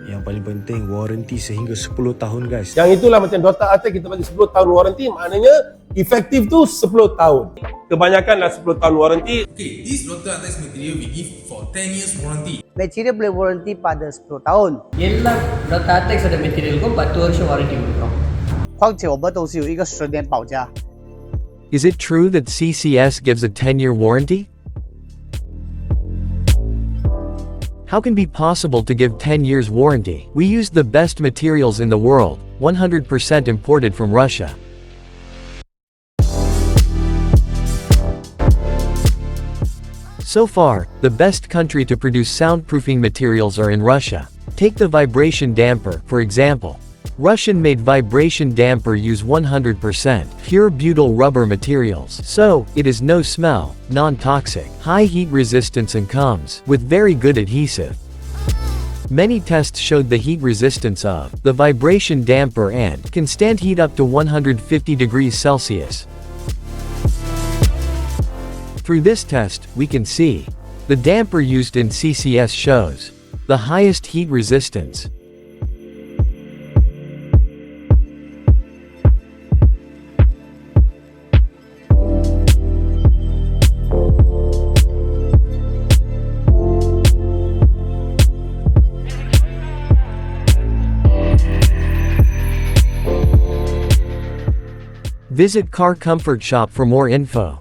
Yang paling penting, waranti sehingga 10 tahun guys. Yang itulah macam Dr. Atik kita bagi 10 tahun waranti, maknanya efektif tu 10 tahun. Kebanyakanlah 10 tahun waranti. Okay, this Dr. Atik's material we give for 10 years warranty. Material boleh warranty pada 10 tahun. எல்லா Dr. Atik ஓட மெட்டீரியலுக்கும் 10 வருஷம் warranty கொடுக்கிறோம். 况且我们都是有一个10年保价。 Is it true that CCS gives a 10-year warranty? How can it be possible to give 10 years warranty? We used the best materials in the world, 100% imported from Russia. So far, the best country to produce soundproofing materials are in Russia. Take the vibration damper, for example. Russian-made vibration damper use 100% pure butyl rubber materials, so it is no smell, non-toxic, high heat resistance and comes with very good adhesive. Many tests showed the heat resistance of the vibration damper and can stand heat up to 150 degrees Celsius. Through this test, we can see the damper used in CCS shows the highest heat resistance. Visit Car Comfort Shop for more info.